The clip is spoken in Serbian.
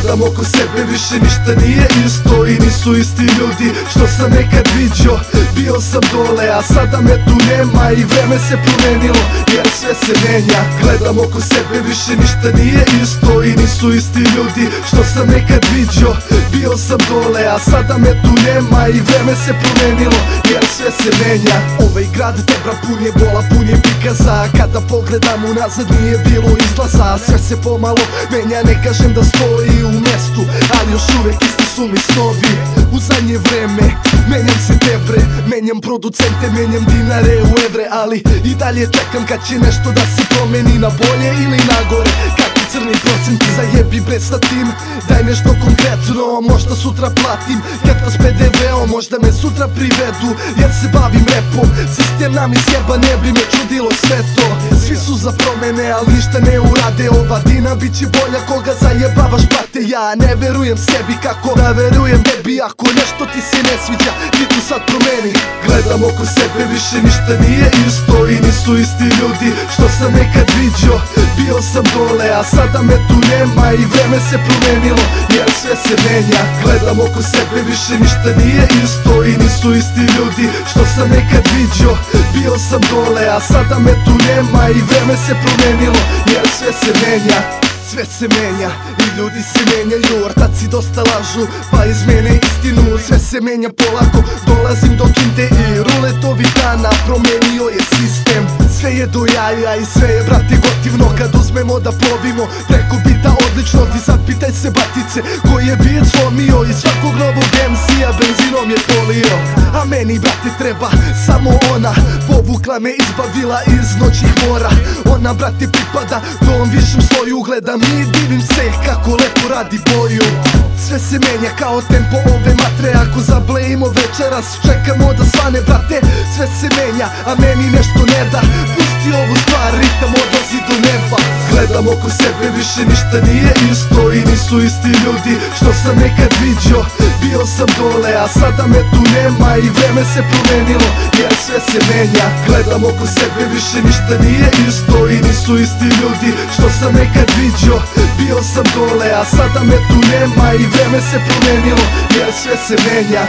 Gledam oko sebe, više ništa nije isto i nisu isti ljudi što sam nekad viđo. Bio sam dole, a sada me tu nema i vreme se promenilo jer sve se menja. Gledam oko sebe, više ništa nije isto i nisu isti ljudi što sam nekad viđo. Bio sam dole, a sada me tu nema i vreme se promenilo jer sve se menja. Ovaj grad tebra pun je bola, pun je prikaza. Kada pogledam unazad nije bilo izlaza. Sve se pomalo menja, ne kažem da stoji u mestu, ali još uvek isti su mi snovi. U zadnje vreme menjam se tebre, menjam producente, menjam dinare u evre, ali i dalje čekam kad će nešto da se promeni na bolje ili na gore. Kakvi crni procenti, zajebi bre sa tim, daj nešto konkretno, možda sutra platim keta s PDV-om, možda me sutra privedu jer se bavim repom. Sistem nam izjeba, ne bi me čudilo sve to. Svi su za promene, ali ništa ne urade. Ova dina bit će bolja, koga zajebavaš brate. Ja ne verujem sebi, kako da verujem tebi ako nešto ti se ne sviđa, ti tu sad promeni. Gledam oko sebe, više ništa nije isto i nisu isti ljudi što sam nekad viđo. Bio sam dole, a sada me tu nema i vreme se promenilo jer sve se menja. Gledam oko sebe, više ništa nije isto i nisu isti ljudi što sam nekad viđo. Bio sam dole, a sada me tu nema i vreme se promenilo jer sve se menja. Sve se menja i ljudi se menjaju, ortaci dosta lažu pa izmene istinu. Sve se menja polako, dolazim do kinte i rulet ovih dana promenio je sistem. Sve je do jaja i sve je brate gotivno kad uzmemo da plovimo preko bita odlično. Ti zapitaj se batice koji je bit slomio i svakog novog MC-a benzinom je polio. A meni brate treba samo ona, povukla me, izbavila iz noćnih mora. Ona brate pripada tom višem sloju, gledam i divim se kako lepo radi boju. Sve se menja kao tempo ove matre, ako zablejimo večeras čekamo da svane brate. Sve se menja, a meni nešto ne da, pusti ovu stvar, ritam odlazi do neba. Gledam oko sebe, više ništa nije isto i nisu isti ljudi što sam nekad viđo. Bio sam dole, a sada me tu nema i vreme se promenilo jer sve se menja. Gledam oko sebe, više ništa nije isto i nisu isti ljudi što sam nekad viđo. Bio sam dole, a sada me tu nema i vreme se promenilo jer sve se menja.